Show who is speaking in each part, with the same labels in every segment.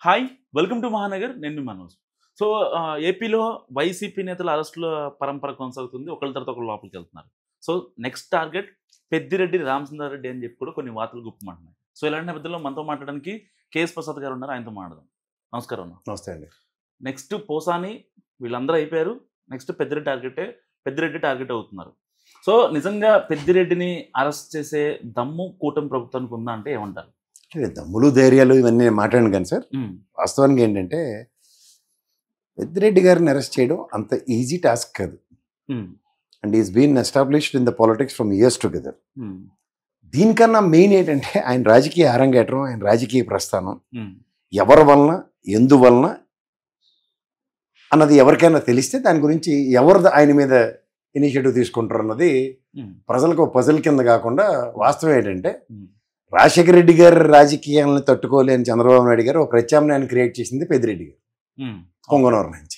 Speaker 1: Hi welcome to Mahanagar. నేను మీ Manoj. So ఏపీలో వైసీపీ నేతల అరెస్టుల పరంపర కొనసాగుతుంది. ఒకళ్ళ తర్వాత ఒకళ్ళు లోపలికి వెళ్తున్నారు. So next target Peddireddy Ramachandra Reddy అని చెప్పి కూడా కొన్ని వార్తలు గుప్పమంటున్నాయి. సో ఇలాంటి నేపథ్యంలో మనతో మాట్లాడడానికి కేఎస్ ప్రసాద్ గారు ఉన్నారు. ఆయనతో మాట్లాడదాం. నమస్కారం అన్న.
Speaker 2: నమస్తే అండి.
Speaker 1: నెక్స్ట్ పోసాని వీళ్ళందరూ అయిపోయారు. నెక్స్ట్ పెద్దిరెడ్డి టార్గెట్ అవుతున్నారు. సో నిజంగా పెద్దిరెడ్డిని అరెస్ట్ చేసే దమ్ము కూటమి ప్రభుత్వానికి ఉందా అంటే ఏమంటారు?
Speaker 2: దమ్ములు ధైర్యాలు ఇవన్నీ నేను మాట్లాడాను కానీ సార్, వాస్తవానికి ఏంటంటే పెద్దిరెడ్డి గారిని అరెస్ట్ చేయడం అంత ఈజీ టాస్క్ కాదు. And is been established in the politics from years together. దీనికన్నా మెయిన్ ఏంటంటే ఆయన రాజకీయ అరంగేట్రం, ఆయన రాజకీయ ప్రస్థానం ఎవరి వలన ఎందువలన అన్నది ఎవరికైనా తెలిస్తే దాని గురించి ఎవరు ఆయన మీద ఇనిషియేటివ్ తీసుకుంటారు అన్నది ప్రజలకు పజల్ కింద కాకుండా వాస్తవం ఏంటంటే రాజశేఖర రెడ్డి గారి రాజకీయాలను తట్టుకోలేని చంద్రబాబు నాయుడు గారు ఒక ప్రత్యామ్నాయాన్ని క్రియేట్ చేసింది పెద్దిరెడ్డి గారు పొంగనూరు నుంచి.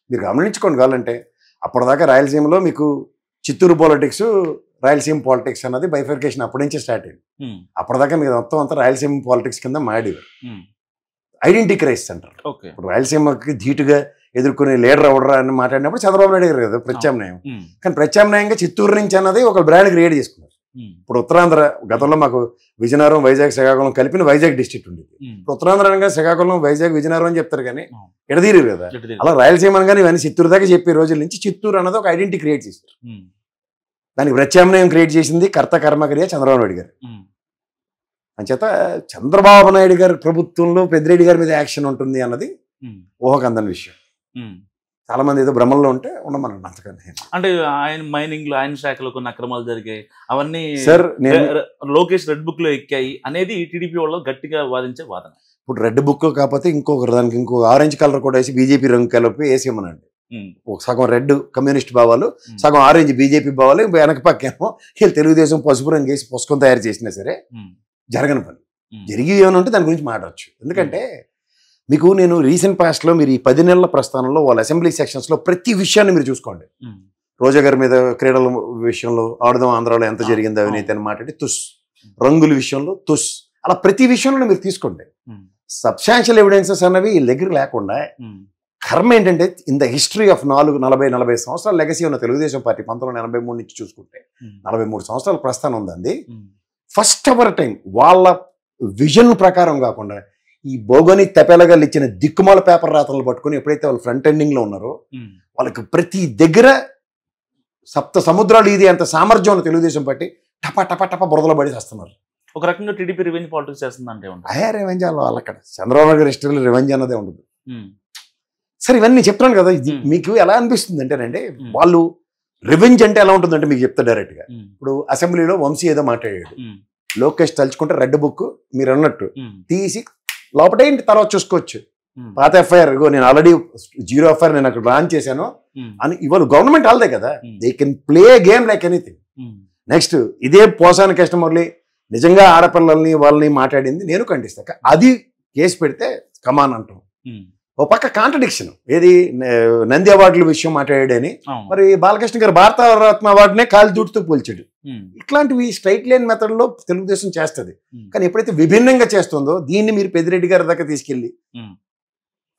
Speaker 2: మీరు గమనించుకోండి కావాలంటే అప్పటిదాకా రాయలసీమలో మీకు చిత్తూరు పాలిటిక్స్, రాయలసీమ పాలిటిక్స్ అన్నది బైఫర్కేషన్ అప్పటి నుంచే స్టార్ట్ అయింది. అప్పటిదాకా మీకు మొత్తం అంతా రాయలసీమ పాలిటిక్స్ కింద మాడేవారు. ఐడెంటిటీ క్రైసిస్ అంటారు. ఇప్పుడు రాయలసీమకి ధీటుగా ఎదుర్కొనే లీడర్ ఎవడరా అని మాట్లాడినప్పుడు చంద్రబాబు నాయుడు గారు కదా ప్రత్యామ్నాయం. కానీ ప్రత్యామ్నాయంగా చిత్తూరు నుంచి అన్నది ఒక బ్రాండ్ క్రియేట్ చేసుకున్నారు. ఇప్పుడు ఉత్తరాంధ్ర గతంలో మాకు విజయనగరం, వైజాగ్, శ్రీకాకుళం కలిపిన వైజాగ్ డిస్ట్రిక్ట్ ఉండేది. ఇప్పుడు ఉత్తరాంధ్ర అనగా శ్రీకాకుళం, వైజాగ్, విజయనగరం అని చెప్తారు కానీ ఎడదీరు కదా. అలా రాయలసీమ అనగానే ఇవన్నీ చిత్తూరు దాకా చెప్పే రోజుల నుంచి చిత్తూరు అన్నది ఒక ఐడెంటిటీ క్రియేట్ చేస్తారు. దానికి ప్రత్యామ్నాయం క్రియేట్ చేసింది కర్త కర్మక్రియ చంద్రబాబు నాయుడు గారు. అంచేత చంద్రబాబు నాయుడు గారి ప్రభుత్వంలో పెద్దిరెడ్డి గారి మీద యాక్షన్ ఉంటుంది అన్నది ఊహకందని విషయం. చాలా మంది ఏదో భ్రమంలో ఉంటే ఉండమనండి. అంతకన్నా
Speaker 1: అంటే ఆయన మైనింగ్ లో, ఆయన శాఖలో కొన్ని అక్రమాలు జరిగాయి, అవన్నీ
Speaker 2: సార్
Speaker 1: లోకేష్ రెడ్ బుక్ లో ఎక్కాయి అనేది టీడీపీ వాళ్ళు గట్టిగా వాదించే వాదన.
Speaker 2: ఇప్పుడు రెడ్ బుక్ కాకపోతే ఇంకొకరు దానికి ఇంకో ఆరెంజ్ కలర్ కూడా వేసి బీజేపీ రంగు కలిపి వేసేమనండి. ఒక సగం రెడ్ కమ్యూనిస్ట్ భావాలు, సగం ఆరెంజ్ బీజేపీ భావాలు, వెనక పక్కేమో వీళ్ళు తెలుగుదేశం పసుపు రంగు వేసి పుస్తకం తయారు చేసినా సరే జరగని పని. జరిగి ఏమైనా ఉంటే దాని గురించి మాట్లాడచ్చు. ఎందుకంటే మీకు నేను రీసెంట్ పాస్ట్లో మీరు ఈ 10 నెలల ప్రస్థానంలో వాళ్ళ అసెంబ్లీ సెక్షన్స్లో ప్రతి విషయాన్ని మీరు చూసుకోండి. రోజా గారి మీద క్రీడల విషయంలో ఆడదాం ఆంధ్రాలో ఎంత జరిగిందో అవినీతి అని మాట్లాడి తుస్, రంగుల విషయంలో తుస్, అలా ప్రతి విషయంలో మీరు తీసుకోండి. సబ్స్టాన్షియల్ ఎవిడెన్సెస్ అన్నవి వీళ్ళ దగ్గర లేకుండా కర్మ ఏంటంటే ఇన్ ద హిస్టరీ ఆఫ్ 40 సంవత్సరాల లెగసీ ఉన్న తెలుగుదేశం పార్టీ 1983 నుంచి చూసుకుంటే 43 సంవత్సరాల ప్రస్థానం ఉందండి. ఫస్ట్ ఎవర్ టైం వాళ్ళ విజన్ ప్రకారం కాకుండా ఈ బోగని తెపెలగలు ఇచ్చిన దిక్కుమాల పేపర్ రాతలను పట్టుకుని ఎప్పుడైతే వాళ్ళు ఫ్రంట్ ఎండింగ్ లో ఉన్నారో వాళ్ళకి ప్రతి దగ్గర సప్త సముద్రాలు ఇది అంత సామర్థ్యం ఉన్న తెలుగుదేశం పార్టీ టపా టపా టపా బురదలో పడి వస్తున్నారు.
Speaker 1: ఒక రకంగా టీడీపీ రివెంజ్ పాలిటిక్స్ చేస్తుందంటే
Speaker 2: రివెంజ్ వాళ్ళు అక్కడ చంద్రబాబు గారి హిస్టరీలో రివెంజ్ అన్నదే ఉండదు. సరే ఇవన్నీ చెప్తాను కదా, మీకు ఎలా అనిపిస్తుంది అంటేనండి వాళ్ళు రివెంజ్ అంటే ఎలా ఉంటుందంటే మీకు చెప్తా డైరెక్ట్ గా. ఇప్పుడు అసెంబ్లీలో వంశీ ఏదో మాట్లాడాడు, లోకేష్ తలుచుకుంటే రెడ్ బుక్ మీరు అన్నట్టు తీసి లోపటే ఇంటి తర్వాత చూసుకోవచ్చు. పాత ఎఫ్ఐఆర్ నేను ఆల్రెడీ 0 ఎఫ్ఐఆర్ నేను అక్కడ లాంచ్ చేశాను అని ఇవాళ గవర్నమెంట్ వాళ్ళదే కదా, they can play game like anything. Next ఇదే పోసాని కృష్ణమురళి నిజంగా ఆడపిల్లల్ని వాళ్ళని మాట్లాడింది నేను ఖండిస్తా. అది కేసు పెడితే కమాన్ అంటాం. ఓ పక్క కాంట్రడిక్షన్ ఏది నంది అవార్డుల విషయం మాట్లాడాడని మరి బాలకృష్ణ గారు భారత రత్న అవార్డునే కాలి దూటుతూ పోల్చాడు. ఇట్లాంటివి స్ట్రైట్ లైన్ మెథడ్ లో తెలుగుదేశం చేస్తుంది. కానీ ఎప్పుడైతే విభిన్నంగా చేస్తుందో దీన్ని మీరు పెద్దిరెడ్డి గారి దాకా తీసుకెళ్లి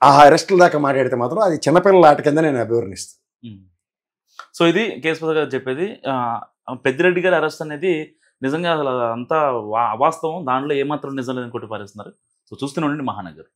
Speaker 2: ఆ అరెస్టుల దాకా మాట్లాడితే మాత్రం అది చిన్నపిల్లల ఆట కింద నేను అభివర్ణిస్తాను.
Speaker 1: సో ఇది కేఎస్ ప్రసాద్ గారు చెప్పేది. పెద్దిరెడ్డి గారి అరెస్ట్ అనేది నిజంగా అసలు అంతా అవాస్తవం, దానిలో ఏమాత్రం నిజం లేదని కొట్టి పారేస్తున్నారు. సో చూస్తూనే ఉండండి మహానగర్.